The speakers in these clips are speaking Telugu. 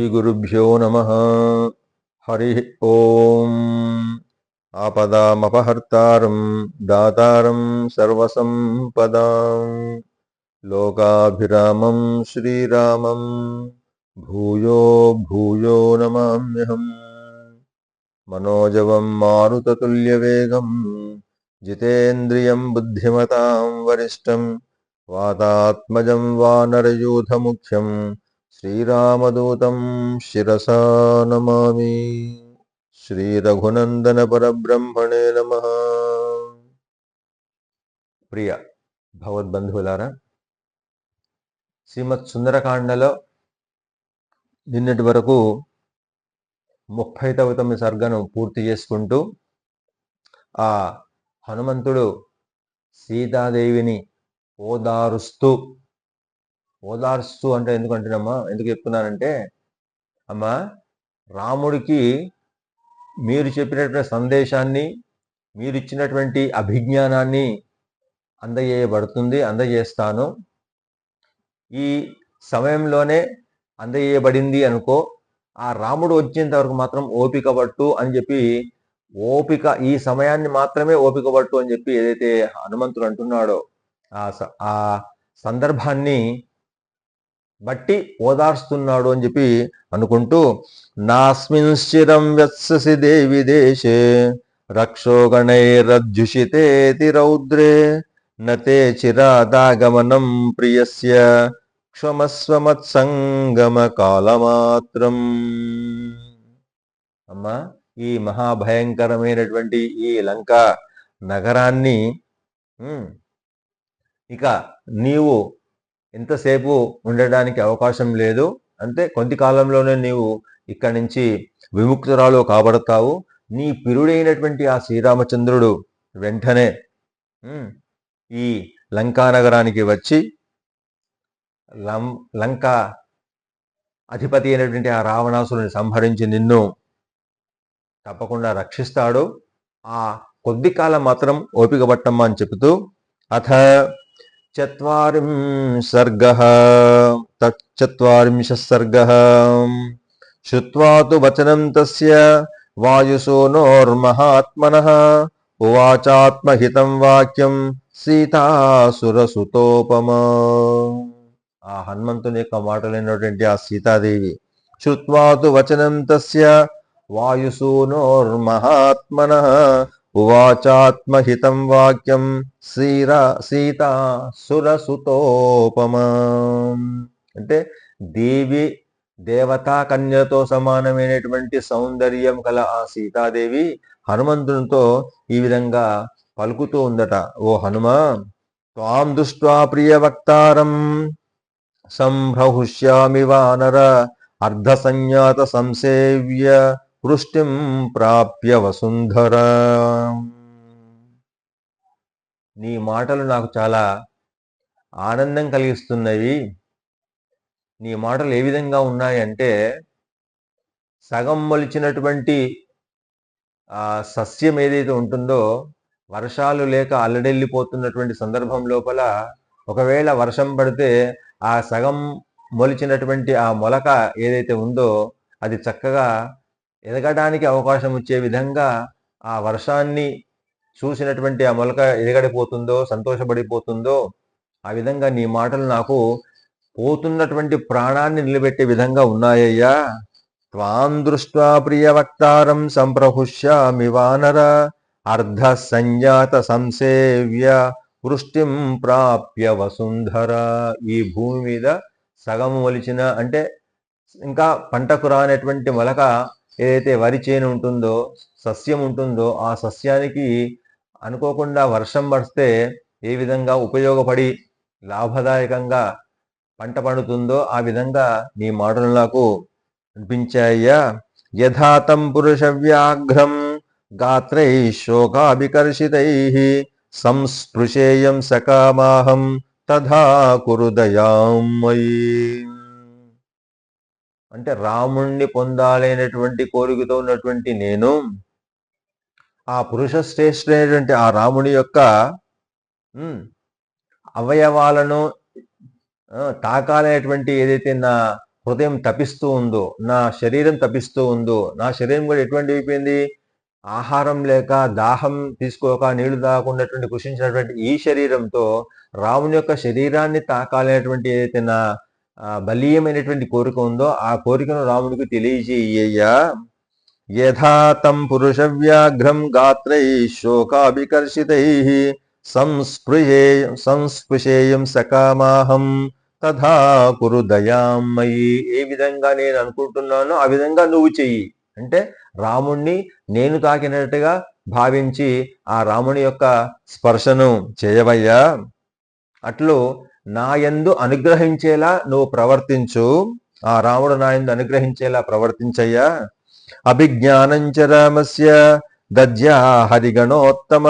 श्रीगुरुभ्यो नमः। हरि ओम। आपदामपहर्तारं दातारं सर्वसंपदां लोकाभिरामं श्रीरामं भूयो भूयो नमाम्यहम्। मनोजवं मारुततुल्यवेगं जितेन्द्रियं बुद्धिमतां वरिष्ठं वातात्मजं वानरयूथमुख्यं श्रीरामदूतं शिरसा नमामि। श्री रघुनंदन परब्रह्मणे नमः। ప్రియ భగవద్బంధువులారా, శ్రీమత్ సుందరకాండలో నిన్నటి వరకు 39వ సర్గను పూర్తి చేసుకుంటూ ఆ హనుమంతుడు సీతాదేవిని ఓదారుస్తూ అంటే ఎందుకు చెప్తున్నానంటే, అమ్మా, రాముడికి మీరు చెప్పినటువంటి సందేశాన్ని, మీరు ఇచ్చినటువంటి అభిజ్ఞానాన్ని అందజేస్తాను. ఈ సమయంలోనే అందజేయబడింది అనుకో, ఆ రాముడు వచ్చేంత వరకు మాత్రం ఓపిక పట్టు అని చెప్పి, ఈ సమయాన్ని మాత్రమే ఓపిక పట్టు అని చెప్పి ఏదైతే హనుమంతుడు అంటున్నాడో ఆ సందర్భాన్ని బట్టి ఓదార్స్తున్నాడు అని చెప్పి అనుకుంటూ, నాస్మింశ్చిరం వ్యత్ససి దేవి దేశే రక్షోగణైరజ్జుషితేతి రౌద్రే నతే చిరాదాగమనం ప్రియస్య క్షమస్వమత్సంగమ కాలమాత్రం. అమ్మా, ఈ మహాభయంకరమైనటువంటి ఈ లంకా నగరాన్ని ఇక నీవు ఎంతసేపు ఉండడానికి అవకాశం లేదు. అంతే, కొద్ది కాలంలోనే నీవు ఇక్కడి నుంచి విముక్తురాలు కాబడతావు. నీ పిరుడైనటువంటి ఆ శ్రీరామచంద్రుడు వెంటనే ఈ లంకా నగరానికి వచ్చి లంకా అధిపతి అయినటువంటి ఆ రావణాసురుని సంహరించి నిన్ను తప్పకుండా రక్షిస్తాడు. ఆ కొద్ది కాలం మాత్రం ఓపిక పట్టమ్మా అని చెబుతూ, అథ చత్వారింశః సర్గః శ్రుత్వా తు వచనం తస్య వాయుసూనోర్మహాత్మనః ఉవాచాత్మహితం వాక్యం సీతాసురసుతోపమా. ఆ హనుమంతుని యొక్క మాటలైనటువంటి ఆ సీతాదేవి, శ్రుత్వా తు వచనం తస్య వాయుసూనోర్మహాత్మనః ఉవాచాత్మహితం వాక్యం సీతా సురసుతోపమా. అంటే దేవతా కన్యతో సమానమైనటువంటి సౌందర్యం కల ఆ సీతాదేవి హనుమంతునితో ఈ విధంగా పలుకుతూ ఉందట. ఓ హనుమా, త్వాం దృష్ట్వా ప్రియవక్తారం సంభ్రహుష్యామి వానర అర్ధసంజ్ఞాత సంసేవ్య వృష్టిం ప్రాప్య వసుంధర. నీ మాటలు నాకు చాలా ఆనందం కలిగిస్తున్నవి. నీ మాటలు ఏ విధంగా ఉన్నాయంటే, సగం మొలిచినటువంటి ఆ సస్యం ఏదైతే ఉంటుందో, వర్షాలు లేక అల్లడెళ్ళిపోతున్నటువంటి సందర్భం లోపల ఒకవేళ వర్షం పడితే ఆ సగం మొలిచినటువంటి ఆ మొలక ఏదైతే ఉందో అది చక్కగా ఎదగడానికి అవకాశం వచ్చే విధంగా ఆ వర్షాన్ని చూసినటువంటి ఆ మొలక ఎదగడిపోతుందో, సంతోషపడిపోతుందో, ఆ విధంగా నీ మాటలు నాకు పోతున్నటువంటి ప్రాణాన్ని నిలబెట్టే విధంగా ఉన్నాయ్యా. త్వాం దృష్ట్వా ప్రియవక్తారం సంప్రహుష్యామి వానర అర్ధ సంజాత సంసేవ్య వృష్టిం ప్రాప్య వసుంధర. ఈ భూమి మీద సగం మొలిచిన, అంటే ఇంకా పంటకు రానటువంటి మొలక ఏదైతే వరి చేను ఉంటుందో, సస్యం ఉంటుందో, ఆ సస్యానికి అనుకోకుండా వర్షం పడితే ఏ విధంగా ఉపయోగపడి లాభదాయకంగా పంట పండుతుందో ఆ విధంగా నీ మాటలు నాకు అనిపించాయ్యా. యథాతం పురుష వ్యాఘ్రం గాత్రై శోకాభికర్షితై సంస్పృశేయం సకామాహం తథా కురు దయామయీ. అంటే రాముణ్ణి పొందాలైనటువంటి కోరికతో ఉన్నటువంటి నేను ఆ పురుష శ్రేష్ఠుడైనటువంటి ఆ రాముడి యొక్క అవయవాలను తాకాలనేటువంటి ఏదైతే నా హృదయం తపిస్తూ ఉందో, నా శరీరం తపిస్తూ ఉందో, నా శరీరం కూడా ఎటువంటి అయిపోయింది, ఆహారం లేక, దాహం తీసుకోక, నీళ్లు తాగకుండా కృషించినటువంటి ఈ శరీరంతో రాముని యొక్క శరీరాన్ని తాకాలనేటువంటి ఏదైతే నా బలీయమైనటువంటి కోరిక ఉందో ఆ కోరికను రాముడికి తెలియజేయ్యా. యథాతం పురుష వ్యాఘ్రం గాత్రై శోకాభికర్షితై సంస్పృశేయం సకామాహం తథా కురు దయామయి. ఏ విధంగా నేను అనుకుంటున్నానో ఆ విధంగా నువ్వు చెయ్యి అంటే రాముణ్ణి నేను తాకినట్టుగా భావించి ఆ రాముని యొక్క స్పర్శను చేయవయ్యా. అట్లు నా యందు అనుగ్రహించేలా నువ్వు ప్రవర్తించు, ఆ రాముడు నా యందు అనుగ్రహించేలా ప్రవర్తించయ్యా. అభిజ్ఞానంచ రామస్య దద్యా హరిగణోత్తమ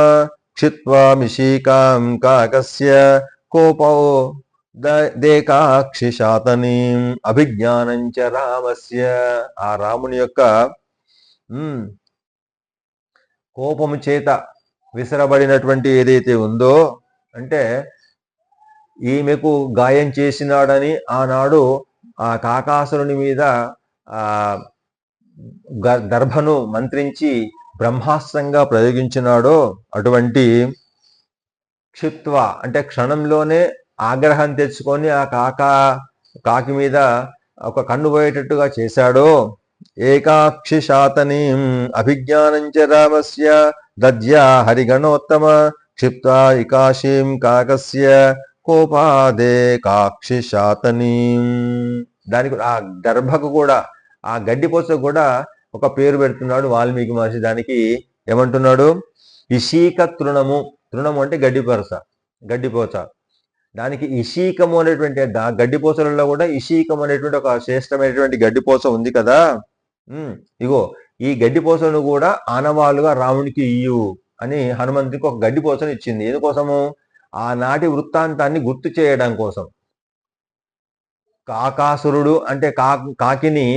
క్షిత్వా మిషీకాం కాకస్య కోపో దేకాక్షిశాతనీం. అభిజ్ఞానంచ రామస్య, ఆ రాముని యొక్క కోపము చేత విసరబడినటువంటి ఏదైతే ఉందో, అంటే ఈమెకు గాయం చేసినాడని ఆనాడు ఆ కాకాసురుని మీద దర్భను మంత్రించి బ్రహ్మాస్త్రంగా ప్రయోగించినాడో అటువంటి క్షిప్త్వ అంటే క్షణంలోనే ఆగ్రహం తెచ్చుకొని ఆ కాకి మీద ఒక కన్ను పోయేటట్టుగా చేశాడో. ఏకాక్షిశాతనీం అభిజ్ఞానంచ రామస్య దద్యా హరిగణోత్తమ క్షిప్త్వా ఇకాశీం కాకస్య కోపాదే కాక్షిశాతనీం. దానికి ఆ దర్భకు కూడా, ఆ గడ్డిపోచకు కూడా ఒక పేరు పెడుతున్నాడు వాల్మీకి మహర్షి. దానికి ఏమంటున్నాడు, ఇషీక తృణము. తృణము అంటే గడ్డిపోచ. దానికి ఇషీకము అనేటువంటి గడ్డిపోచలలో కూడా ఇషీకం అనేటువంటి ఒక శ్రేష్టమైనటువంటి గడ్డిపోచ ఉంది కదా. ఇగో ఈ గడ్డిపోచను కూడా ఆనవాలుగా రామునికి ఇయ్యు అని హనుమంతునికి ఒక గడ్డిపోచను ఇచ్చింది. ఎందుకోసము, ఆనాటి వృత్తాంతాన్ని గుర్తు చేయడం కోసం. కాకాసురుడు అంటే కాకిని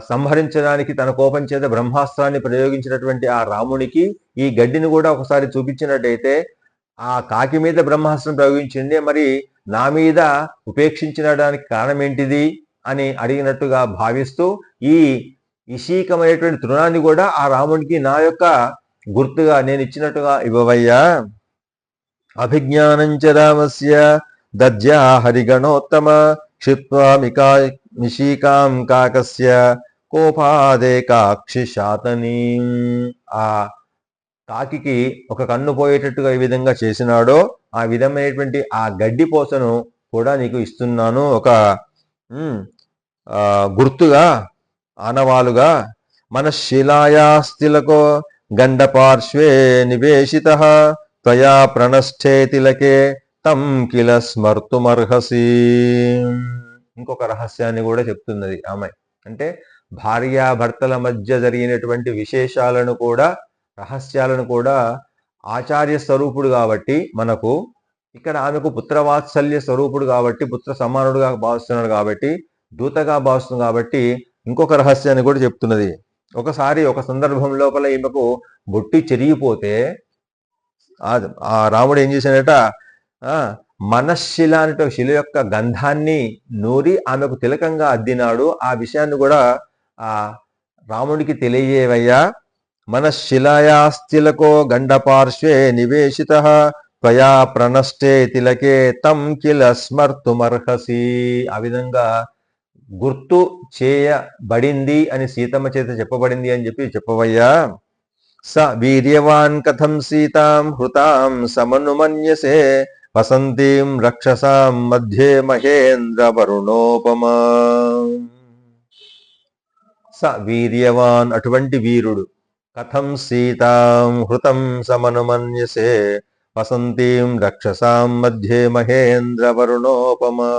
సంహరించడానికి తన కోపం చేత బ్రహ్మాస్త్రాన్ని ప్రయోగించినటువంటి ఆ రామునికి ఈ గడ్డిని కూడా ఒకసారి చూపించినట్టయితే, ఆ కాకి మీద బ్రహ్మాస్త్రం ప్రయోగించింది, మరి నా మీద ఉపేక్షించడానికి కారణం ఏంటిది అని అడిగినట్టుగా భావిస్తూ ఈ ఇషీకమైనటువంటి తృణాన్ని కూడా ఆ రామునికి నా యొక్క గుర్తుగా నేను ఇచ్చినట్టుగా ఇవ్వవయ్యా. అభిజ్ఞానంచ రామస్య దద్యా హరిగణోత్తమ క్షిప్త్వా మిషీకాం కాకస్య కోపాదేకాక్షిశాతనీం. ఆ కాకి ఒక కన్ను పోయేటట్టుగా ఈ విధంగా చేసినాడో ఆ విధమైనటువంటి ఆ గడ్డిపోసను కూడా నీకు ఇస్తున్నాను, ఒక గుర్తుగా, ఆనవాలుగా. మనశిలాయాస్తిలకో గండపార్శ్వే నివేశితః త్వయా ప్రణష్ఠే తిలకే తం కిల స్మర్తుమర్హసి. ఇంకొక రహస్యాన్ని కూడా చెప్తున్నది ఆమె. అంటే భార్యాభర్తల మధ్య జరిగినటువంటి విశేషాలను కూడా, రహస్యాలను కూడా ఆచార్య స్వరూపుడు కాబట్టి మనకు ఇక్కడ ఆమెకు పుత్రవాత్సల్య స్వరూపుడు కాబట్టి, పుత్ర సమానుడుగా భావిస్తున్నాడు కాబట్టి, దూతగా భావిస్తుంది కాబట్టి ఇంకొక రహస్యాన్ని కూడా చెప్తున్నది. ఒకసారి ఒక సందర్భం లోపల ఈమెకు బొట్టి చెరిగిపోతే ఆ రాముడు ఏం చేశాడట, మనశిల అనే శిల యొక్క గంధాన్ని నూరి ఆమెకు తిలకంగా అద్దినాడు. ఆ విషయాన్ని కూడా ఆ రాముడికి తెలియజేవయ్యా. మనశిలాయాస్తిలకో గండపార్శ్వే నివేశితః త్వయా ప్రణష్టే తిలకే తం కిల స్మర్తుమర్హసి. ఆ విధంగా గుర్తు చేయబడింది అని సీతమ్మ చేత చెప్పబడింది అని చెప్పవయ్యా. స వీర్యవాన్ కథం సీతాం హృతాం సమనుమన్యసే వసంతీం రక్షసాం మధ్యే మహేంద్ర వరుణోపమా. స వీర్యవాన్ అటువంటి వీరుడు, కథం సీతాం హృతం సమనుమన్యసే వసంతీం రక్షసాం మధ్యే మహేంద్ర వరుణోపమా.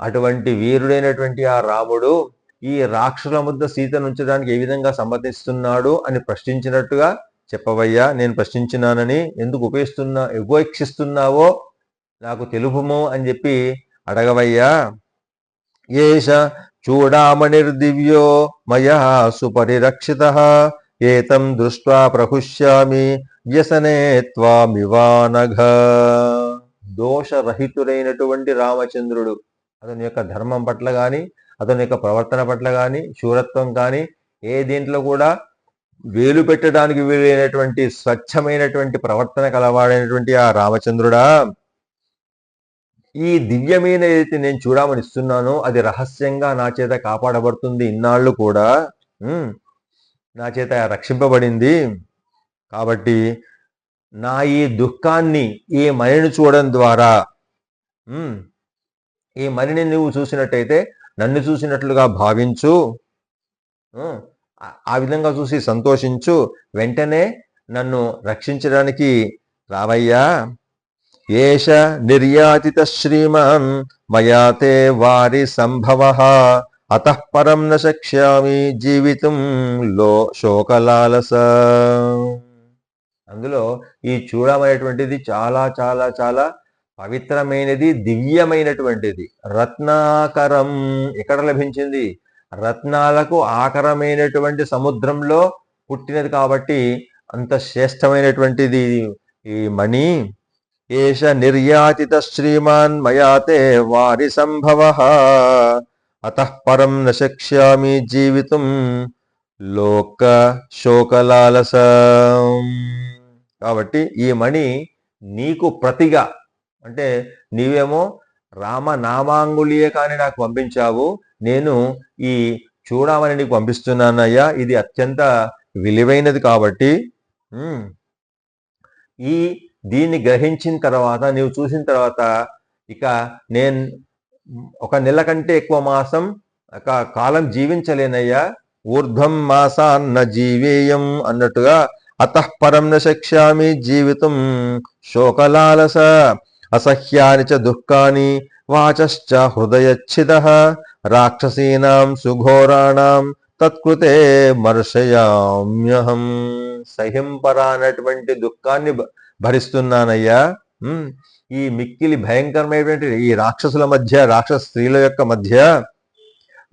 అటువంటి వీరుడైనటువంటి ఆ రాముడు ఈ రాక్షసుల మధ్య సీతను ఉంచడానికి ఏ విధంగా సమ్మతిస్తున్నాడు అని ప్రశ్నించినట్టుగా చెప్పవయ్యా. నేను ప్రశ్నించినానని ఎందుకు ఉపేక్షిస్తున్నావో నాకు తెలుపుము అని చెప్పి అడగవయ్యా. ఏష చూడామణిర్దివ్యో మయా సుపరిరక్షితః ఏతం దృష్ట్వా ప్రహుష్యామి వ్యసనే త్వామివానఘ. దోషరహితుడైనటువంటి రామచంద్రుడు. అతని యొక్క ధర్మం పట్ల కానీ, అతని యొక్క ప్రవర్తన పట్ల కానీ, శూరత్వం కానీ ఏ దీంట్లో కూడా వేలు పెట్టడానికి వీలైనటువంటి స్వచ్ఛమైనటువంటి ప్రవర్తన కలవాడైనటువంటి ఆ రామచంద్రుడా, ఈ దివ్యమైన ఏదైతే నేను చూడమని ఇస్తున్నానో అది రహస్యంగా నా చేత కాపాడబడుతుంది. ఇన్నాళ్ళు కూడా నా చేత రక్షింపబడింది. కాబట్టి నా ఈ దుఃఖాన్ని, ఈ మణిని చూడడం ద్వారా, ఈ మణిని నువ్వు చూసినట్టయితే నన్ను చూసినట్లుగా భావించు, ఆ విధంగా చూసి సంతోషించు, వెంటనే నన్ను రక్షించడానికి రావయ్యా. ఏష నిర్యాతిత శ్రీమాన్ మయాతే వారి సంభవ అతః పరం న శక్ష్యామి జీవితం లో శోకలాలస. అందులో ఈ చూడమైనటువంటిది చాలా చాలా చాలా పవిత్రమైనది, దివ్యమైనటువంటిది. రత్నాకరం ఎక్కడ లభించింది? రత్నాలకు ఆకరమైనటువంటి సముద్రంలో పుట్టినది కాబట్టి అంత శ్రేష్టమైనటువంటిది ఈ మణి. ఏష నిర్యాతిత శ్రీమాన్ మయాతే వారి సంభవ అతః పరం న శక్ష్యామి జీవితం లోక శోకలాలస. కాబట్టి ఈ మణి నీకు ప్రతిగా, అంటే నీవేమో రామనామాంగులీయకాన్ని నాకు పంపించావు, నేను ఈ చూడమని నీకు పంపిస్తున్నానయ్యా. ఇది అత్యంత విలువైనది కాబట్టి దీన్ని గ్రహించిన తర్వాత, నీవు చూసిన తర్వాత, ఇక నేను 1 నెల కంటే ఎక్కువ మాసం కాలం జీవించలేనయ్యా. ఊర్ధ్వం మాసాన్న జీవేయం అన్నట్టుగా అతః పరం న శక్ష్యామి జీవితం శోకలాలస అసహ్యాని చ దుఃఖాని వాచశ్చ హృదయచ్ఛిదః రాక్షసీనాం సుఘోరాణం తత్కృతే మర్షయామ్యహం. సహింపరానటువంటి దుఃఖాన్ని భరిస్తున్నానయ్యా. ఈ మిక్కిలి భయంకరమైనటువంటి ఈ రాక్షసుల మధ్య, రాక్షస స్త్రీల యొక్క మధ్య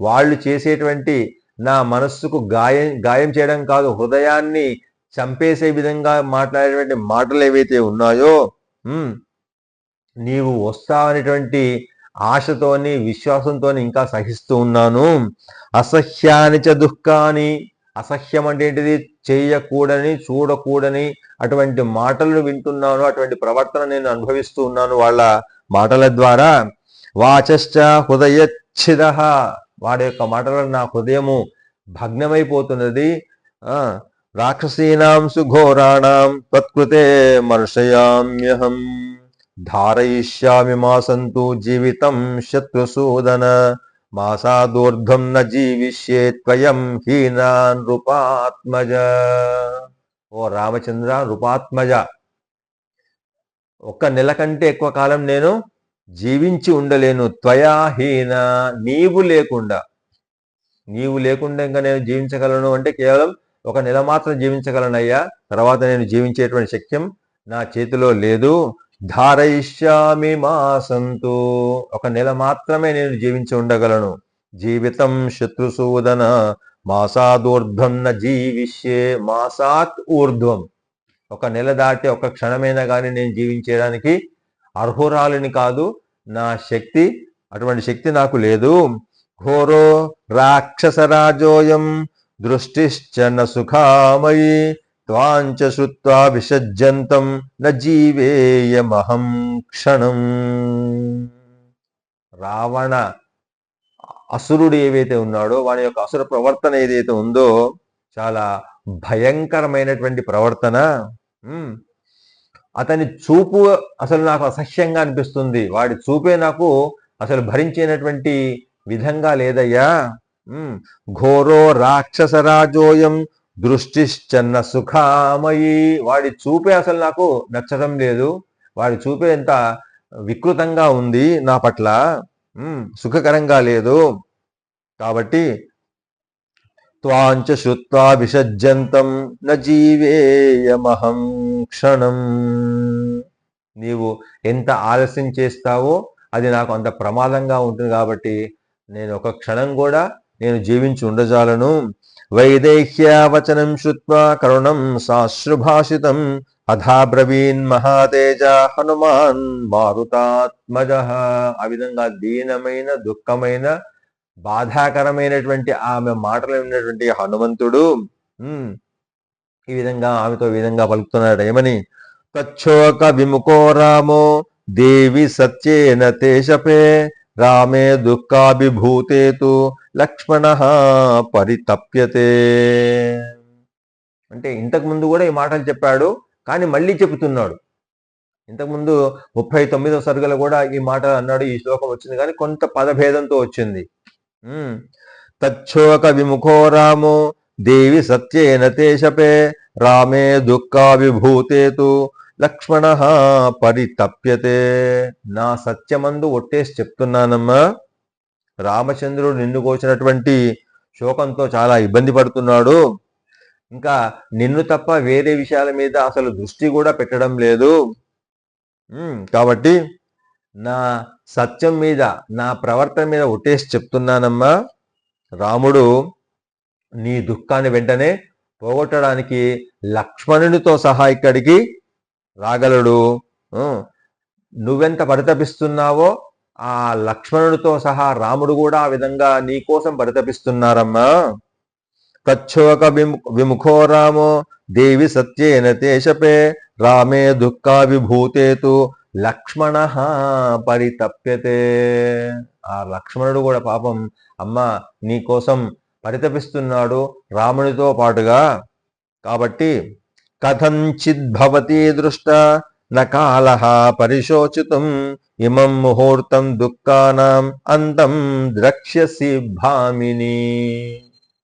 వాళ్ళు చేసేటువంటి నా మనస్సుకు గాయం చేయడం కాదు, హృదయాన్ని చంపేసే విధంగా మాట్లాడేటువంటి మాటలు ఏవైతే ఉన్నాయో, నీవు వస్తావనేటువంటి ఆశతోని, విశ్వాసంతోని ఇంకా సహిస్తూ ఉన్నాను. అసహ్యాని చ దుఃఖాని, అసహ్యం అంటే ఏంటిది? చేయకూడని, చూడకూడని అటువంటి మాటలను వింటున్నాను, అటువంటి ప్రవర్తన నేను అనుభవిస్తూ ఉన్నాను వాళ్ళ మాటల ద్వారా. వాచశ్చ హృదయచ్ఛిద, వాడి యొక్క మాటలను నా హృదయము భగ్నమైపోతున్నది. రాక్షసీనాం సుఘోరాణం తత్కృతే మర్షయామ్యహం ధారయిష్యామి మాసంతు జీవితం శత్రుసూదన మాసాదూర్ధ్వం న జీవిష్యే త్వయం హీనా నృపాత్మజ. ఓ రామచంద్ర, నృపాత్మజ, 1 నెల కంటే ఎక్కువ కాలం నేను జీవించి ఉండలేను. త్వయా హీన, నీవు లేకుండా ఇంకా నేను జీవించగలను అంటే కేవలం 1 నెల మాత్రం జీవించగలనయ్యా. తర్వాత నేను జీవించేటువంటి శక్యం నా చేతిలో లేదు. ధారయిష్యామి మాసంతు, 1 నెల మాత్రమే నేను జీవించి ఉండగలను. జీవితం శత్రుసూదన మాసాదూర్ధ్వం న జీవిష్యే. మాసాత్ ఊర్ధ్వం, 1 నెల దాటి 1 క్షణమైనా కానీ నేను జీవించడానికి అర్హురాలిని కాదు. నా శక్తి, అటువంటి శక్తి నాకు లేదు. ఘోరో రాక్షసరాజోయం దృష్టిశ్చ న సుఖామయి త్వాంచ శ్రుత్వా విసజ్జంతం న జీవేయమహం క్షణం. రావణ అసురుడు ఏవైతే ఉన్నాడో, వాని యొక్క అసుర ప్రవర్తన ఏదైతే ఉందో చాలా భయంకరమైనటువంటి ప్రవర్తన. అతని చూపు అసలు నాకు అసహ్యంగా అనిపిస్తుంది. వాడి చూపే నాకు అసలు భరించేనటువంటి విధంగా లేదయ్యా. ఘోరో రాక్షసరాజోయం దృష్టిశ్చన్న సుఖామయి, వాడి చూపే అసలు నాకు నచ్చడం లేదు. వాడి చూపే ఎంత వికృతంగా ఉంది నా పట్ల, సుఖకరంగా లేదు. కాబట్టి త్వాంచ శ్రుత్వా విసజ్జంతం న జీవేయమహం క్షణం, నీవు ఎంత ఆలస్యం చేస్తావో అది నాకు అంత ప్రమాదంగా ఉంటుంది. కాబట్టి నేను 1 క్షణం కూడా నేను జీవించి ఉండజాలను. వైదేహ్యావచనం శ్రుత్వా కరుణం సాశ్రుభాషితం అథాబ్రవీన్ మహాతేజ హనుమాన్ మారుతాత్మజ. ఆ విధంగా దీనమైన దుఃఖమైన బాధాకరమైనటువంటి ఆమె మాటలు విన్నటువంటి హనుమంతుడు ఈ విధంగా ఆమెతో ఈ విధంగా పలుకుతున్నాడు. ఏమని? తచ్చోక విముఖో రామో దేవి సత్యేన తేషపే రామే దుఃఖాభిభూతేతు లక్ష్మణ పరితప్యతే. అంటే ఇంతకు ముందు కూడా ఈ మాటలు చెప్పాడు, కానీ మళ్ళీ చెబుతున్నాడు. ఇంతకుముందు 39వ సరుగలో కూడా ఈ మాట అన్నాడు, ఈ శ్లోకం వచ్చింది, కానీ కొంత పదభేదంతో వచ్చింది. తచ్చోక విముఖో రామో దేవి సత్యేన తేషపే రామే దుఃఖావిభూతేతు లక్ష్మణ పరితప్యతే. నా సత్యమందు ఒట్టేసి చెప్తున్నానమ్మా, రామచంద్రుడు నిన్ను కోసినటువంటి శోకంతో చాలా ఇబ్బంది పడుతున్నాడు. ఇంకా నిన్ను తప్ప వేరే విషయాల మీద అసలు దృష్టి కూడా పెట్టడం లేదు. కాబట్టి నా సత్యం మీద, నా ప్రవర్తన మీద ఒట్టేసి చెప్తున్నానమ్మా, రాముడు నీ దుఃఖాన్ని వెంటనే పోగొట్టడానికి లక్ష్మణునితో సహా ఇక్కడికి రాగలడు. నువ్వెంత పరితపిస్తున్నావో ఆ లక్ష్మణుడితో సహా రాముడు కూడా ఆ విధంగా నీ కోసం పరితపిస్తున్నారమ్మా. తచ్చోక విముఖో రామో దేవి సత్యేన తేషపే రామే దుఃఖావిభూతేతు లక్ష్మణ పరితప్యతే. ఆ లక్ష్మణుడు కూడా పాపం అమ్మ నీ కోసం పరితపిస్తున్నాడు రామునితో పాటుగా. కాబట్టి కథంచిద్భవతి దృష్ట నకాలః పరిశోచితుం ఇమం ముహూర్తం దుఃఖానాం అంతం ద్రక్ష్యసి భామిని.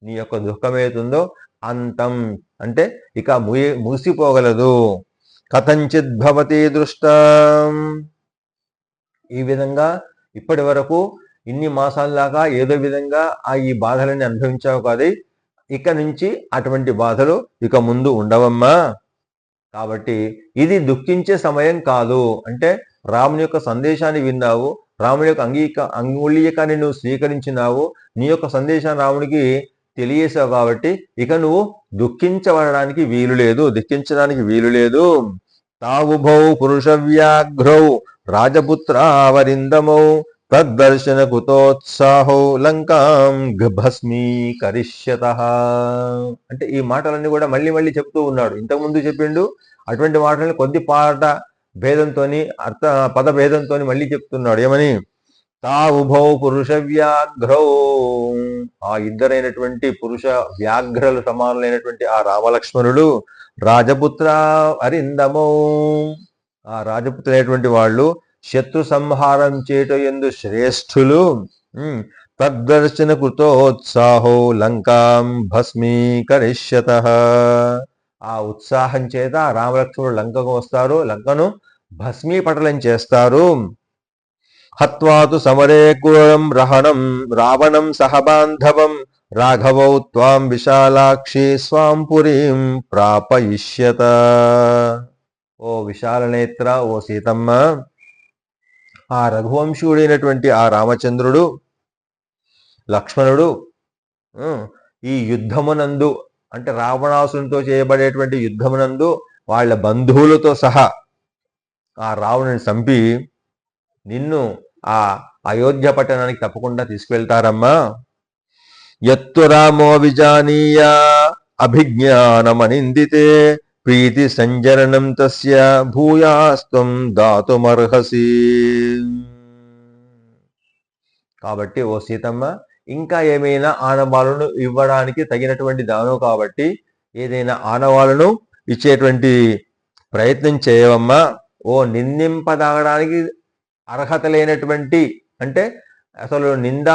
నీ యొక్క దుఃఖం ఏతుందో అంతం అంటే ఇక ముగిసిపోగలదు. కథంచిద్భవతి దృష్ట. ఈ విధంగా ఇప్పటి వరకు ఇన్ని మాసాల దాకా ఏదో విధంగా ఈ బాధలని అనుభవించావు కాదు, ఇక నుంచి అటువంటి బాధలు ఇక ముందు ఉండవమ్మా. కాబట్టి ఇది దుఃఖించే సమయం కాదు. అంటే రాముని యొక్క సందేశాన్ని విన్నావు, రాముని యొక్క అంగుళీయకాన్ని నువ్వు స్వీకరించినావు, నీ యొక్క సందేశాన్ని రామునికి తెలియసావు. కాబట్టి ఇక నువ్వు దుఃఖించబడడానికి వీలు లేదు, దుఃఖించడానికి వీలు లేదు. తావుభౌ పురుష వ్యాఘ్రౌ రాజపుత్రావరిందమౌ తద్దర్శన కుతోత్సాహో లంకాం భస్మీకరిష్యత. అంటే ఈ మాటలన్నీ కూడా మళ్ళీ మళ్ళీ చెప్తూ ఉన్నాడు. ఇంతకుముందు చెప్పిండు అటువంటి మాటలని కొద్ది పాట భేదంతో పద భేదంతో మళ్ళీ చెప్తున్నాడు. ఏమని? తా ఉభౌ పురుష వ్యాఘ్రౌ. ఆ ఇద్దరైనటువంటి పురుష వ్యాఘ్రలు సమానులైనటువంటి ఆ రామలక్ష్మణుడు, రాజపుత్ర అరిందమౌ, ఆ రాజపుత్రులైనటువంటి వాళ్ళు శత్రు సంహారం చేయట యందు శ్రేష్ఠులు. తద్దర్శన కృతోత్సాహో లంకాం భస్మీకరిష్యత. ఆ ఉత్సాహం చేత రామలక్ష్మణుడు లంకకు వస్తారు, లంకను భస్మీపటలం చేస్తారు. హత్వాతు సమరే క్రూరం రహణం రావణం సహబాంధవం రాఘవౌ త్వాం విశాలాక్షి స్వాం పురీం ప్రాపయిష్యత. ఓ విశాల నేత్ర, ఓ సీతమ్మ, ఆ రఘువంశీయుడైనటువంటి ఆ రామచంద్రుడు, లక్ష్మణుడు ఈ యుద్ధమునందు అంటే రావణాసునితో చేయబడేటువంటి యుద్ధమునందు వాళ్ళ బంధువులతో సహా ఆ రావణుని చంపి నిన్ను ఆ అయోధ్య పట్టణానికి తప్పకుండా తీసుకువెళ్తారమ్మా. యత్తు రామో విజానీయ అభిజ్ఞానమనిందితే ప్రీతి సంజరణం తస్య భూయాస్త్వం దాతుమర్హసి. కాబట్టి ఓ సీతమ్మ, ఇంకా ఏమైనా ఆనవాళ్ళను ఇవ్వడానికి తగినటువంటి దాను కాబట్టి ఏదైనా ఆనవాళ్ళను ఇచ్చేటువంటి ప్రయత్నం చేయవమ్మా. ఓ నిందింపదాగడానికి అర్హత లేనటువంటి, అంటే అసలు నింద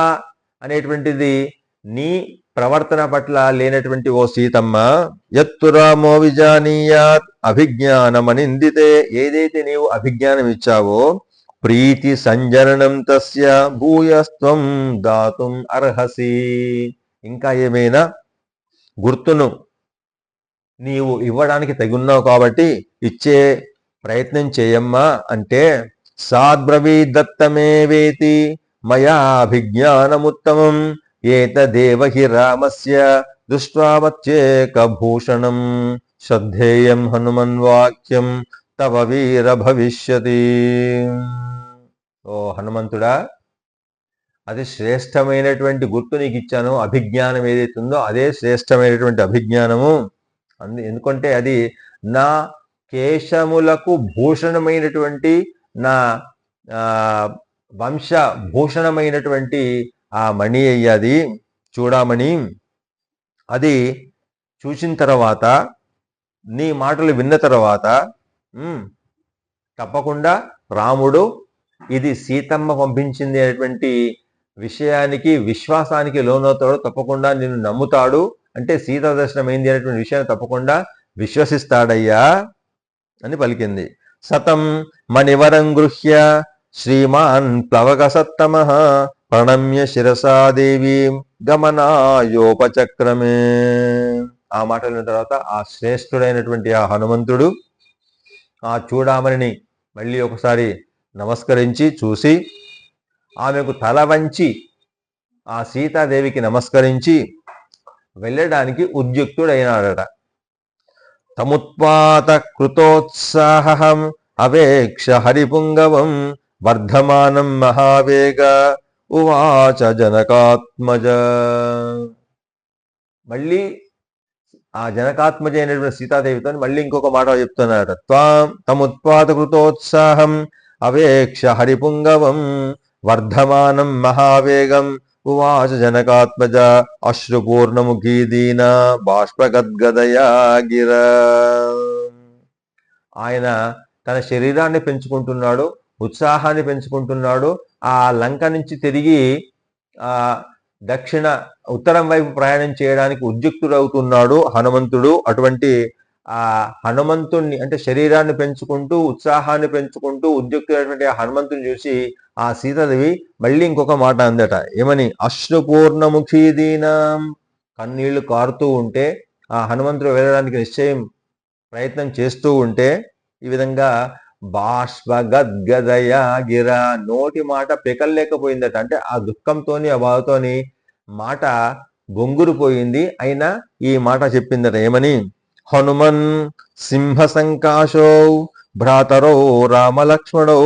అనేటువంటిది నీ ప్రవర్తన పట్ల లేనటువంటి ఓ సీతమ్మ, యత్తు రామో విజానీయాత్ అభిజ్ఞానమనిందితే, ఏదైతే నీవు అభిజ్ఞానం ఇచ్చావో ప్రీతి సంజననం తస్య భూయస్త్వం దాతుం అర్హసి. ఇంకా ఏమైనా గుర్తును నీవు ఇవ్వడానికి తగున్నావు కాబట్టి ఇచ్చే ప్రయత్నం చేయమ్మా అంటే, సాద్బ్రవీదత్తమేవేతి మయా అభిజ్ఞానముత్తమం ఏతదేవ హి రామస్య దృష్ట్వామత్యేకభూషణం శ్రద్ధేయం హనుమన్వాక్యం తవ వీర భవిష్యతి. ఓ హనుమంతుడా, అది శ్రేష్టమైనటువంటి గుర్తు నీకు ఇచ్చాను. అభిజ్ఞానం ఏదైతే ఉందో అదే శ్రేష్టమైనటువంటి అభిజ్ఞానము. ఎందుకంటే అది నా కేశములకు భూషణమైనటువంటి, నా వంశ భూషణమైనటువంటి ఆ మణి అయ్యాది, చూడమణి. అది చూసిన తర్వాత, నీ మాటలు విన్న తర్వాత తప్పకుండా రాముడు ఇది సీతమ్మ పంపించింది అనేటువంటి విషయానికి, విశ్వాసానికి లోనవుతాడు. తప్పకుండా నిన్ను నమ్ముతాడు. అంటే సీతా దర్శనం అయింది అనేటువంటి విషయాన్ని తప్పకుండా విశ్వసిస్తాడయ్యా అని పలికింది. సతం మణివరం గృహ్య శ్రీమాన్ ప్లవక సత్తమ ప్రణమ్య శిరసాదేవి గమనాయోపచక్రమే. ఆ మాటలు విన్న తర్వాత ఆ శ్రేష్ఠుడైనటువంటి ఆ హనుమంతుడు ఆ చూడామణిని మళ్ళీ ఒకసారి నమస్కరించి చూసి, ఆమెకు తల వంచి ఆ సీతాదేవికి నమస్కరించి వెళ్ళడానికి ఉద్యుక్తుడైనాడట. తముత్పాత కృతోత్సాహం అవేక్ష హరిపుంగవం వర్ధమానం మహావేగ ఉవాచ జనకాత్మజ. మళ్ళీ ఆ జనకాత్మజ అయినటువంటి సీతాదేవితో మళ్ళీ ఇంకొక మాట చెప్తున్నాడట. తముత్పాత కృతోత్సాహం అవేక్ష హరిపుంగవం వర్ధమానం మహావేగం ఉవాచ జనకాత్మజ అశ్రుపూర్ణముఖీ దీనా బాష్పగద్గదయా గిర. ఆయన తన శరీరాన్ని పెంచుకుంటున్నాడు, ఉత్సాహాన్ని పెంచుకుంటున్నాడు. ఆ లంక నుంచి తిరిగి ఉత్తరం వైపు ప్రయాణం చేయడానికి ఉద్యుక్తుడవుతున్నాడు హనుమంతుడు. అటువంటి ఆ హనుమంతుణ్ణి, అంటే శరీరాన్ని పెంచుకుంటూ, ఉత్సాహాన్ని పెంచుకుంటూ ఉద్యుక్తుడైనటువంటి ఆ హనుమంతుని చూసి ఆ సీతాదేవి మళ్ళీ ఇంకొక మాట అందట. ఏమని? అశ్రుపూర్ణముఖీ దీనం. కన్నీళ్లు కారుతూ ఉంటే ఆ హనుమంతుడు వెళ్ళడానికి నిశ్చయం ప్రయత్నం చేస్తూ ఉంటే ఈ విధంగా బాష్పగద్గదయా గిర, నోటి మాట పెకల్లేకపోయిందట. అంటే ఆ దుఃఖంతోని, ఆ బాధతోని మాట బొంగురుపోయింది. అయినా ఈ మాట చెప్పిందట. ఏమని? హనుమన్ సింహ సంకాశో భ్రాతరో రామలక్ష్మణో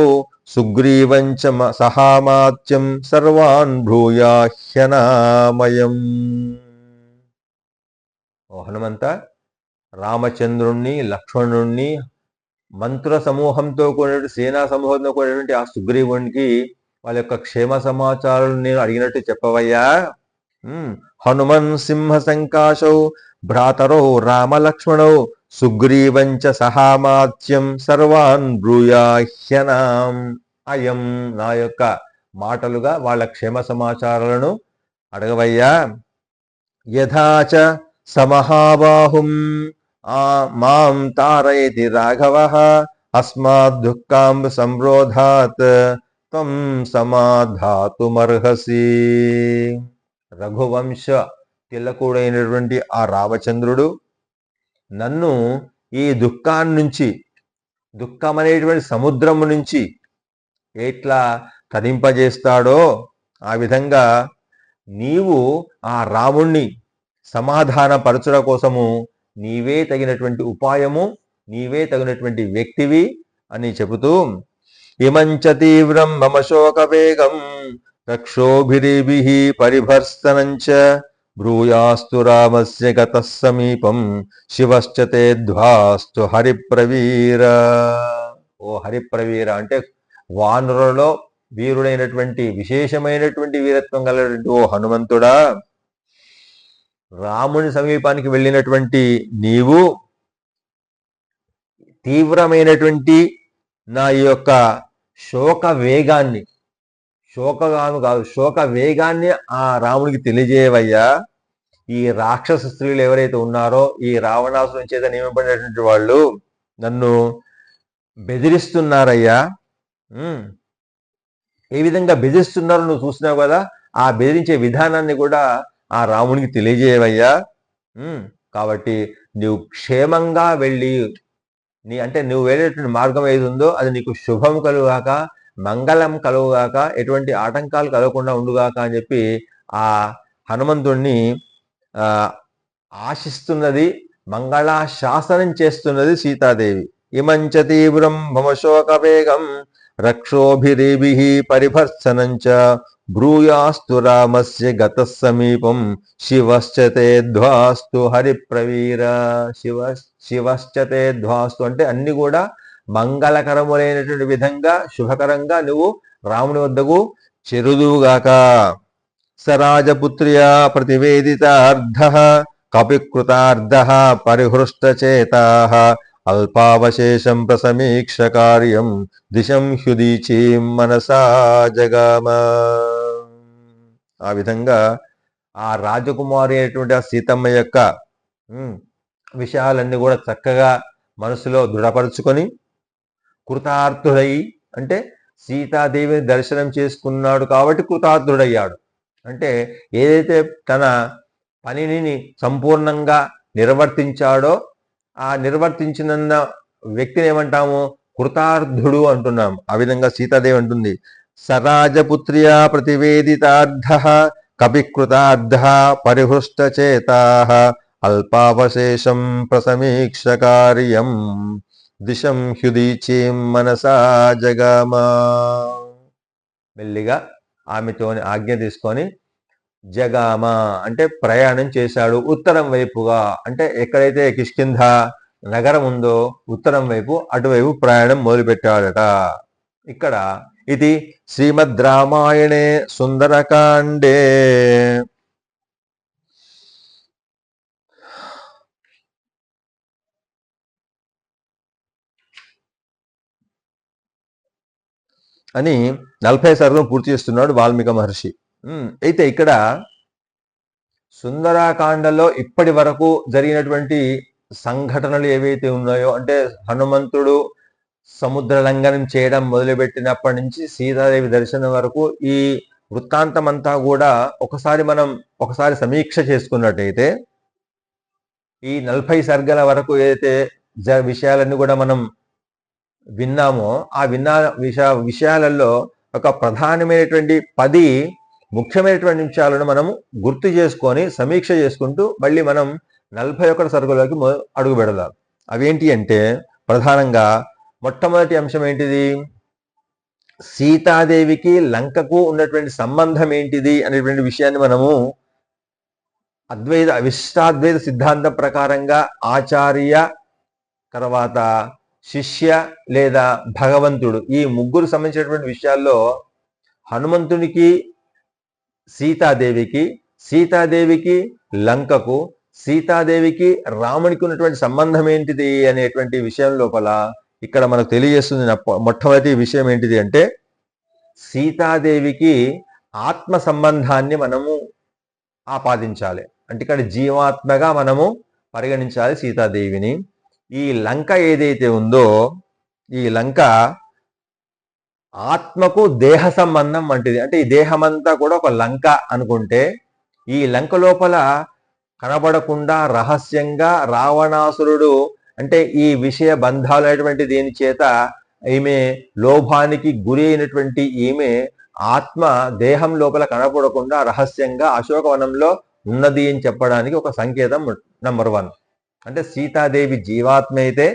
సుగ్రీవంచ సహామాత్యం సర్వాన్ భూయాహ్యనామయం. ఓ హనుమంత, రామచంద్రుణ్ణి, లక్ష్మణుణ్ణి, మంత్ర సమూహంతో కూడినటువంటి, సేనా సమూహంతో కూడినటువంటి ఆ సుగ్రీవునికి వాళ్ళ యొక్క క్షేమ సమాచారాలు నేను అడిగినట్టు చెప్పవయ్యా. హనుమన్ సింహ సంకాశౌ భ్రాతరో రామలక్ష్మణౌ సుగ్రీవంచ సహామాత్యం సర్వాన్ బ్రూయాహ్యనాం. అయం, నా యొక్క మాటలుగా వాళ్ళ క్షేమ సమాచారాలను అడగవయ్యా. యథాచ సమహాబాహుం మాం తారయతి రాఘవః అస్మాద్ దుఃఖాంబ సంరోధాత్ త్వం సమాధాతుమర్హసి. రఘువంశ తిలకుడైనటువంటి ఆ రామచంద్రుడు నన్ను ఈ దుఃఖమనేటువంటి సముద్రము నుంచి ఎట్లా తరింపజేస్తాడో ఆ విధంగా నీవు ఆ రాముణ్ణి సమాధానపరచుట కోసము నీవే తగినటువంటి ఉపాయము, నీవే తగినటువంటి వ్యక్తివి అని చెబుతూ, ఇమంచ తీవ్రం మమ శోక వేగం రక్షోభిరిభిః పరిభర్సనంచ బ్రూయాస్తు రామస్య గతః సమీపం శివశ్చ తే ధ్వాస్తు హరిప్రవీర. ఓ హరిప్రవీర అంటే వానరులలో వీరుడైనటువంటి, విశేషమైనటువంటి వీరత్వం కలిగినటువంటి ఓ హనుమంతుడా, రాముని సమీపానికి వెళ్ళినటువంటి నీవు తీవ్రమైనటువంటి నా యొక్క శోక వేగాన్ని ఆ రామునికి తెలియజేయవయ్యా. ఈ రాక్షస స్త్రీలు ఎవరైతే ఉన్నారో, ఈ రావణాసురం చేత నియమపడినటువంటి వాళ్ళు నన్ను బెదిరిస్తున్నారయ్యా. ఏ విధంగా బెదిరిస్తున్నారో నువ్వు చూసినావు కదా, ఆ బెదిరించే విధానాన్ని కూడా ఆ రామునికి తెలియజేయవయ్యా. కాబట్టి నువ్వు క్షేమంగా వెళ్ళి, నువ్వు వెళ్ళేటువంటి మార్గం ఏది ఉందో అది నీకు శుభం కలుగాక, మంగళం కలుగుగాక, ఎటువంటి ఆటంకాలు కలగకుండా ఉండుగాక అని చెప్పి ఆ హనుమంతుణ్ణి ఆశిస్తున్నది, మంగళాశాసనం చేస్తున్నది సీతాదేవి. ఇమంచ తీవ్రం భమశోక వేగం రక్షోభిరేభి పరిభర్సనంచ బ్రూయాస్తు రామస్య గత సమీపం శివశ్చతేధ్వాస్తు హరిప్రవీర. శివశ్చతేధ్వాస్తు అంటే అన్ని కూడా మంగళకరములైనటువంటి విధంగా శుభకరంగా నువ్వు రాముని వద్దకు చెరుదువుగాక. సరాజపుత్ర్యా ప్రతివేదితార్థ కపికృతార్థ పరిహృష్టచేతాః అల్పావశేషం ప్రసమీక్ష కార్యం దిశం హ్యుదీచీం మనసా జగామ. ఆ విధంగా ఆ రాజకుమారి అయినటువంటి ఆ సీతమ్మ యొక్క విషయాలన్నీ కూడా చక్కగా మనసులో దృఢపరుచుకొని కృతార్థుడై, అంటే సీతాదేవిని దర్శనం చేసుకున్నాడు కాబట్టి కృతార్థుడయ్యాడు. అంటే ఏదైతే తన పనిని సంపూర్ణంగా నిర్వర్తించాడో ఆ నిర్వర్తించిన వ్యక్తిని ఏమంటాము? కృతార్థుడు అంటున్నాం. ఆ విధంగా సీతాదేవి అంటుంది, సరాజపుత్ర్యా ప్రతివేదితార్థ కపికృతార్థ పరిహృష్టచేతాః అల్పావశేషం ప్రసమీక్ష కార్యం దిశం హ్యుదీచీం మనసా జగామ. మెల్లిగా ఆమెతోని ఆజ్ఞ తీసుకొని జగామ అంటే ప్రయాణం చేశాడు ఉత్తరం వైపుగా. అంటే ఎక్కడైతే కిష్కింధ నగరం ఉందో ఉత్తరం వైపు అటువైపు ప్రయాణం మొదలుపెట్టాడట. ఇక్కడ ఇది శ్రీమద్ రామాయణే సుందరకాండే అని 40 సర్గం పూర్తి చేస్తున్నాడు వాల్మీకి మహర్షి. అయితే ఇక్కడ సుందరాకాండలో ఇప్పటి వరకు జరిగినటువంటి సంఘటనలు ఏవైతే ఉన్నాయో, అంటే హనుమంతుడు సముద్ర లంఘనం చేయడం మొదలుపెట్టినప్పటి నుంచి సీతాదేవి దర్శనం వరకు ఈ వృత్తాంతం అంతా కూడా ఒకసారి సమీక్ష చేసుకున్నట్టయితే ఈ 40 సర్గల వరకు ఏదైతే విషయాలన్నీ కూడా మనం విన్నామో ఆ విషయాలలో ఒక ప్రధానమైనటువంటి 10 ముఖ్యమైనటువంటి విషయాలను మనము గుర్తు చేసుకొని సమీక్ష చేసుకుంటూ మళ్ళీ మనం 41 సర్గలోకి అడుగు పెడదాం. అవేంటి అంటే ప్రధానంగా మొట్టమొదటి అంశం ఏంటిది? సీతాదేవికి లంకకు ఉన్నటువంటి సంబంధం ఏంటిది అనేటువంటి విషయాన్ని మనము విశిష్టాద్వైత సిద్ధాంతం ప్రకారంగా ఆచార్య, తర్వాత శిష్య లేదా భగవంతుడు, ఈ ముగ్గురు సంబంధించినటువంటి విషయాల్లో హనుమంతునికి సీతాదేవికి లంకకు, సీతాదేవికి రామునికి ఉన్నటువంటి సంబంధం ఏంటిది అనేటువంటి విషయం లోపల ఇక్కడ మనకు తెలియజేస్తుంది. మొట్టమొదటి విషయం ఏంటిది అంటే సీతాదేవికి ఆత్మ సంబంధాన్ని మనము ఆపాదించాలి. అంటే ఇక్కడ జీవాత్మగా మనము పరిగణించాలి సీతాదేవిని. ఈ లంక ఏదైతే ఉందో ఈ లంక ఆత్మకు దేహ సంబంధం వంటిది. అంటే ఈ దేహమంతా కూడా ఒక లంక అనుకుంటే ఈ లంక లోపల కనబడకుండా రహస్యంగా రావణాసురుడు, అంటే ఈ విషయ బంధాలైనటువంటి దీని చేత ఈమె లోభానికి గురి అయినటువంటి ఈమె ఆత్మ దేహం లోపల కనపడకుండా రహస్యంగా అశోకవనంలో ఉన్నది అని చెప్పడానికి ఒక సంకేతం నంబర్ 1. అంటే సీతాదేవి జీవాత్మ అయితే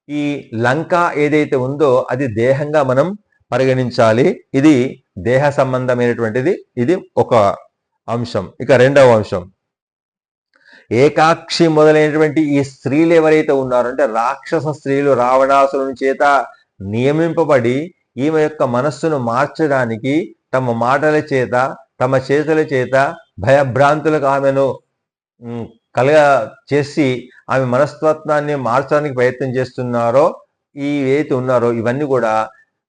ఈ లంక ఏదైతే ఉందో అది దేహంగా మనం పరిగణించాలి. ఇది దేహ సంబంధమైనటువంటిది. ఇది ఒక అంశం. ఇక రెండవ అంశం, ఏకాక్షి మొదలైనటువంటి ఈ స్త్రీలు ఎవరైతే ఉన్నారో, అంటే రాక్షస స్త్రీలు రావణాసురుని చేత నియమింపబడి ఈమె యొక్క మనస్సును మార్చడానికి తమ మాటల చేత తమ చేతుల చేత భయభ్రాంతులకు ఆమెను చేసి ఆమె మనస్తత్వాన్ని మార్చడానికి ప్రయత్నం చేస్తున్నారో ఈ ఏదైతే ఉన్నారో ఇవన్నీ కూడా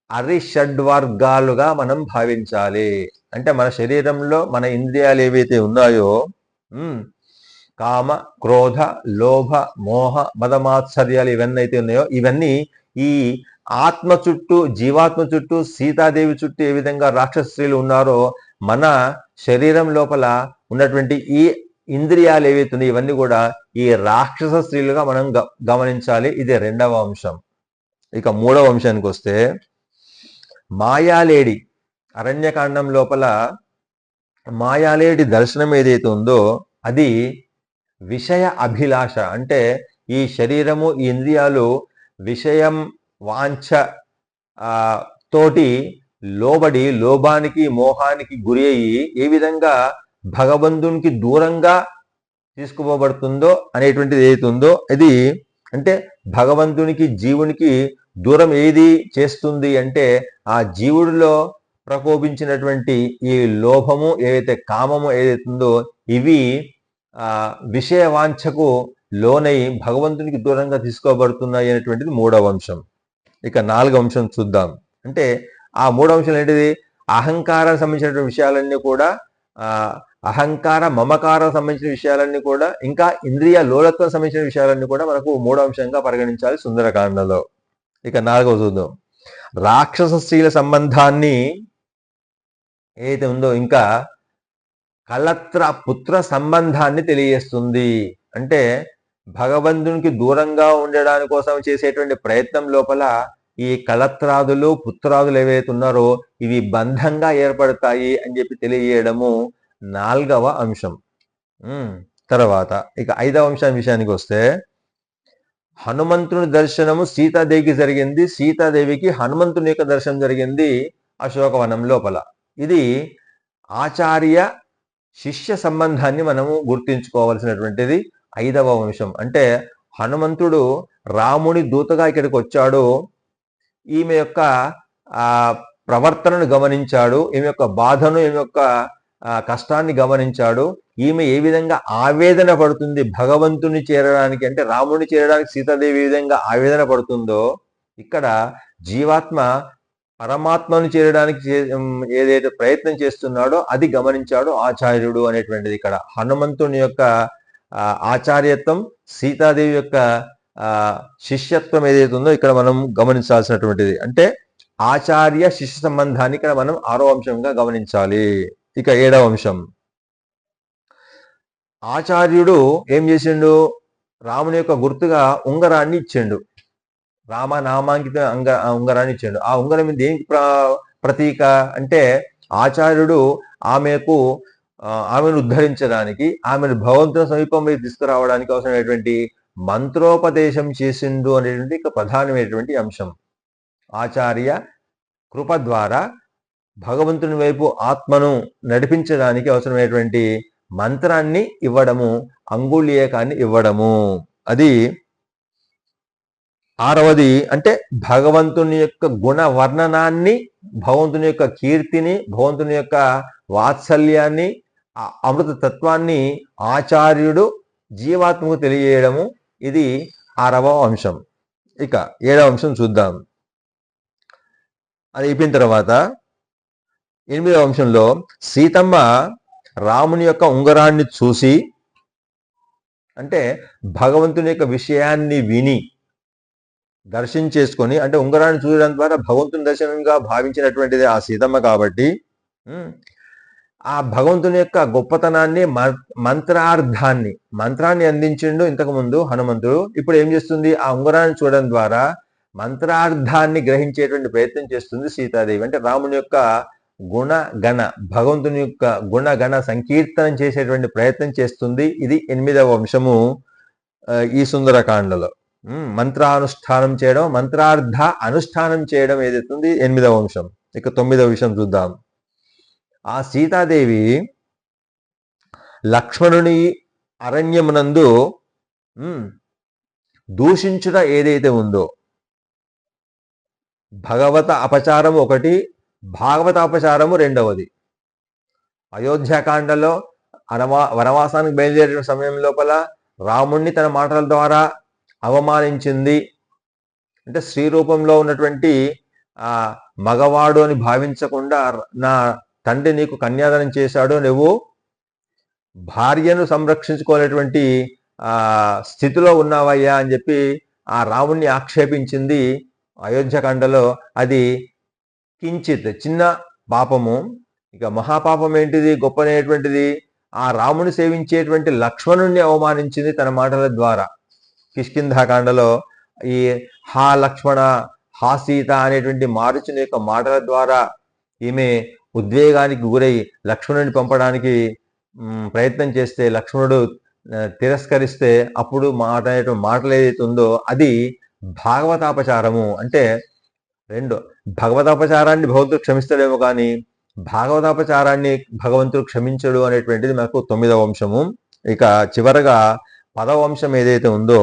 అరిషడ్వర్గాలుగా మనం భావించాలి. అంటే మన శరీరంలో మన ఇంద్రియాలు ఏవైతే ఉన్నాయో కామ, క్రోధ, లోభ, మోహ, మదమాత్సర్యాలు ఇవన్నీ అయితే ఉన్నాయో ఇవన్నీ ఈ ఆత్మ చుట్టూ, జీవాత్మ చుట్టూ, సీతాదేవి చుట్టూ ఏ విధంగా రాక్షస స్త్రీలు ఉన్నారో మన శరీరం లోపల ఉన్నటువంటి ఈ ఇంద్రియాలు ఏవైతే ఉన్నాయో ఇవన్నీ కూడా ఈ రాక్షస స్త్రీలుగా మనం గమనించాలి. ఇది రెండవ అంశం. ఇక మూడవ అంశానికి వస్తే మాయాలేడి అరణ్యకాండం లోపల మాయాలేడి దర్శనం ఏదైతే ఉందో అది విషయ అభిలాష. అంటే ఈ శరీరము, ఈ ఇంద్రియాలు విషయం వాంఛ తోటి లోబడి లోభానికి మోహానికి గురి అయ్యి ఏ విధంగా భగవంతునికి దూరంగా తీసుకుపోబడుతుందో అనేటువంటిది ఏదైతే ఉందో ఇది అంటే భగవంతునికి జీవునికి దూరం ఏది చేస్తుంది అంటే ఆ జీవుడిలో ప్రకోపించినటువంటి ఈ లోభము ఏదైతే కామము ఏదైతే ఉందో ఇవి విషయ వాంఛకు లోనై భగవంతునికి దూరంగా తీసుకోబడుతున్నాయి అనేటువంటిది 3వ అంశం. ఇక 4వ అంశం చూద్దాం. అంటే ఆ 3వ అంశం ఏంటిది? అహంకారానికి సంబంధించినటువంటి విషయాలన్నీ కూడా అహంకార మమకారం సంబంధించిన విషయాలన్నీ కూడా ఇంకా ఇంద్రియ లోలత్వం సంబంధించిన విషయాలన్నీ కూడా మనకు 3వ అంశంగా పరిగణించాలి సుందరకాండలో. ఇక 4వ చూద్దాం. రాక్షస స్త్రీల సంబంధాన్ని ఏదైతే ఉందో ఇంకా కళత్ర పుత్ర సంబంధాన్ని తెలియజేస్తుంది. అంటే భగవంతునికి దూరంగా ఉండడానికి కోసం చేసేటువంటి ప్రయత్నం లోపల ఈ కళత్రాదులు పుత్రాదులు ఏవైతే ఉన్నారో ఇవి బంధంగా ఏర్పడతాయి అని చెప్పి తెలియజేయడము 4వ అంశం. తర్వాత ఇక 5వ అంశం విషయానికి వస్తే హనుమంతుని దర్శనము సీతాదేవికి జరిగింది. సీతాదేవికి హనుమంతుని యొక్క దర్శనం జరిగింది అశోకవనం లోపల. ఇది ఆచార్య శిష్య సంబంధాన్ని మనము గుర్తించుకోవాల్సినటువంటిది 5వ అంశం. అంటే హనుమంతుడు రాముని దూతగా ఇక్కడికి వచ్చాడు, ఈమె యొక్క ప్రవర్తనను గమనించాడు, ఈమె యొక్క బాధను, ఈమె యొక్క కష్టాన్ని గమనించాడు. ఈమె ఏ విధంగా ఆవేదన పడుతుంది భగవంతుని చేరడానికి, అంటే రాముని చేరడానికి సీతాదేవి ఏ విధంగా ఆవేదన పడుతుందో ఇక్కడ జీవాత్మ పరమాత్మను చేరడానికి ఏదైతే ప్రయత్నం చేస్తున్నాడో అది గమనించాడు ఆచార్యుడు అనేటువంటిది. ఇక్కడ హనుమంతుని యొక్క ఆచార్యత్వం, సీతాదేవి యొక్క శిష్యత్వం ఏదైతే ఉందో ఇక్కడ మనం గమనించాల్సినటువంటిది. అంటే ఆచార్య శిష్య సంబంధాన్ని ఇక్కడ మనం 6వ అంశంగా గమనించాలి. ఇక 7వ అంశం, ఆచార్యుడు ఏం చేసిండు? రాముని యొక్క గుర్తుగా ఉంగరాన్ని ఇచ్చిండు, రామనామాంకిత ఉంగరాన్ని ఇచ్చిండు. ఆ ఉంగరం దేనికి ప్రతీక అంటే ఆచార్యుడు ఆమెను ఉద్ధరించడానికి, ఆమెను భగవంతుని సమీపంలో తీసుకురావడానికి అవసరమైనటువంటి మంత్రోపదేశం చేసిండు అనేటువంటి ఒక ప్రధానమైనటువంటి అంశం. ఆచార్య కృప ద్వారా భగవంతుని వైపు ఆత్మను నడిపించడానికి అవసరమైనటువంటి మంత్రాన్ని ఇవ్వడము, అంగుళీయకాన్ని ఇవ్వడము. అది 6వది. అంటే భగవంతుని యొక్క గుణ వర్ణనాన్ని, భగవంతుని యొక్క కీర్తిని, భగవంతుని యొక్క వాత్సల్యాన్ని, అమృత తత్వాన్ని ఆచార్యుడు జీవాత్మకు తెలియజేయడము. ఇది 6వ అంశం. ఇక 7వ అంశం చూద్దాం. అది అయిపోయిన తర్వాత 8వ అంశంలో సీతమ్మ రాముని యొక్క ఉంగరాన్ని చూసి, అంటే భగవంతుని యొక్క విషయాన్ని విని దర్శించేసుకొని, అంటే ఉంగరాన్ని చూడడం ద్వారా భగవంతుని దర్శనంగా భావించినటువంటిది ఆ సీతమ్మ కాబట్టి ఆ భగవంతుని యొక్క గొప్పతనాన్ని, మంత్రాన్ని అందించిండు ఇంతకు ముందు హనుమంతుడు. ఇప్పుడు ఏం చేస్తుంది? ఆ ఉంగరాన్ని చూడడం ద్వారా మంత్రార్థాన్ని గ్రహించేటువంటి ప్రయత్నం చేస్తుంది సీతాదేవి. అంటే రాముని యొక్క గుణగణ, భగవంతుని యొక్క గుణగణ సంకీర్తనం చేసేటువంటి ప్రయత్నం చేస్తుంది. ఇది 8వ అంశము ఈ సుందరకాండలో. మంత్రానుష్ఠానం చేయడం, మంత్రార్థ అనుష్ఠానం చేయడం ఏదైతుంది 8వ అంశం. ఇక 9వ విషయం చూద్దాం. ఆ సీతాదేవి లక్ష్మణుని అరణ్యమునందు దూషించుట ఏదైతే ఉందో, భగవత అపచారము ఒకటి, భాగవత అపచారము 2వది. అయోధ్యాకాండలో వనవాసానికి బయలుదేరిన సమయం లోపల రాముణ్ణి తన మాటల ద్వారా అవమానించింది. అంటే స్త్రీ రూపంలో ఉన్నటువంటి మగవాడు అని భావించకుండా, నా తండ్రి నీకు కన్యాదానం చేశాడు, నువ్వు భార్యను సంరక్షించుకోలేటువంటి స్థితిలో ఉన్నావయ్యా అని చెప్పి ఆ రాముణ్ణి ఆక్షేపించింది అయోధ్యకాండలో. అది కించిత్ చిన్న పాపము. ఇక మహాపాపం ఏంటిది? గొప్పనేటువంటిది ఆ రాముని సేవించేటువంటి లక్ష్మణుణ్ణి అవమానించింది తన మాటల ద్వారా. కిష్కింధాకాండలో ఈ హా లక్ష్మణ హా సీత అనేటువంటి మారుచుని యొక్క మాటల ద్వారా ఈమె ఉద్వేగానికి గురై లక్ష్మణుని పంపడానికి ప్రయత్నం చేస్తే లక్ష్మణుడు తిరస్కరిస్తే అప్పుడు మాటలు ఏదైతే ఉందో అది భాగవతాపచారము. అంటే భగవతాపచారాన్ని భగవంతుడు క్షమిస్తాడేమో కానీ భాగవతాపచారాన్ని భగవంతుడు క్షమించడు అనేటువంటిది మనకు 9వ అంశము. ఇక చివరగా 10వ అంశం ఏదైతే ఉందో,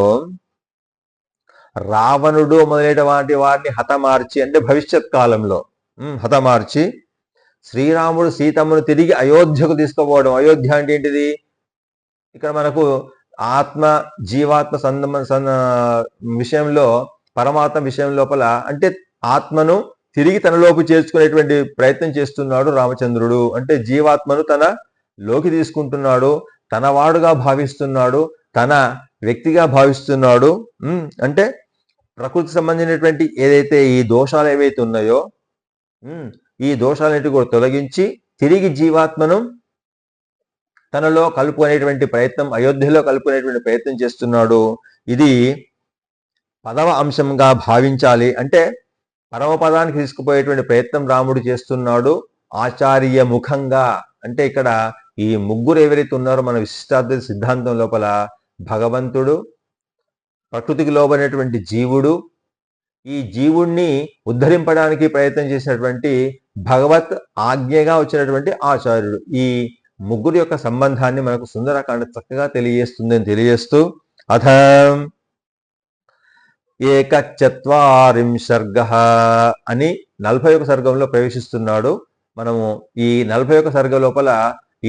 రావణుడు మొదలైనటువంటి వారిని హతమార్చి, అంటే భవిష్యత్ కాలంలో హతమార్చి శ్రీరాముడు సీతమ్మను తిరిగి అయోధ్యకు తీసుకుపోవడం. అయోధ్య అంటే ఏంటిది? ఇక్కడ మనకు ఆత్మ జీవాత్మ విషయంలో, పరమాత్మ విషయం లోపల అంటే ఆత్మను తిరిగి తనలోకి చేర్చుకునేటువంటి ప్రయత్నం చేస్తున్నాడు రామచంద్రుడు. అంటే జీవాత్మను తన లోకి తీసుకుంటున్నాడు, తన వాడుగా భావిస్తున్నాడు, తన వ్యక్తిగా భావిస్తున్నాడు. అంటే ప్రకృతి సంబంధించినటువంటి ఏదైతే ఈ దోషాలు ఏవైతే ఉన్నాయో ఈ దోషాలన్నిటి కూడా తొలగించి తిరిగి జీవాత్మను తనలో కలుపుకునేటువంటి ప్రయత్నం, అయోధ్యలో కలుపుకునేటువంటి ప్రయత్నం చేస్తున్నాడు. ఇది 10వ అంశంగా భావించాలి. అంటే పరమపదానికి తీసుకుపోయేటువంటి ప్రయత్నం రాముడు చేస్తున్నాడు ఆచార్య ముఖంగా. అంటే ఇక్కడ ఈ ముగ్గురు ఎవరైతే ఉన్నారో మన విశిష్టాద్వైత సిద్ధాంతం లోపల, భగవంతుడు, ప్రకృతికి లోబడినటువంటి జీవుడు, ఈ జీవుణ్ణి ఉద్ధరింపడానికి ప్రయత్నం చేసినటువంటి భగవత్ ఆజ్ఞగా వచ్చినటువంటి ఆచార్యుడు. ఈ ముగ్గురు యొక్క సంబంధాన్ని మనకు సుందరకాండ చక్కగా తెలియజేస్తూ అథ ఏకచత్వారింశర్గః అని 41 సర్గంలో ప్రవేశిస్తున్నాడు. మనము ఈ 41 సర్గ లోపల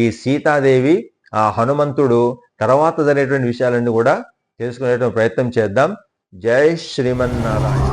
ఈ సీతాదేవి, ఆ హనుమంతుడు తర్వాత జరిగేటువంటి విషయాలన్నీ కూడా తెలుసుకునేటువంటి ప్రయత్నం చేద్దాం. జై శ్రీమన్నారాయణ.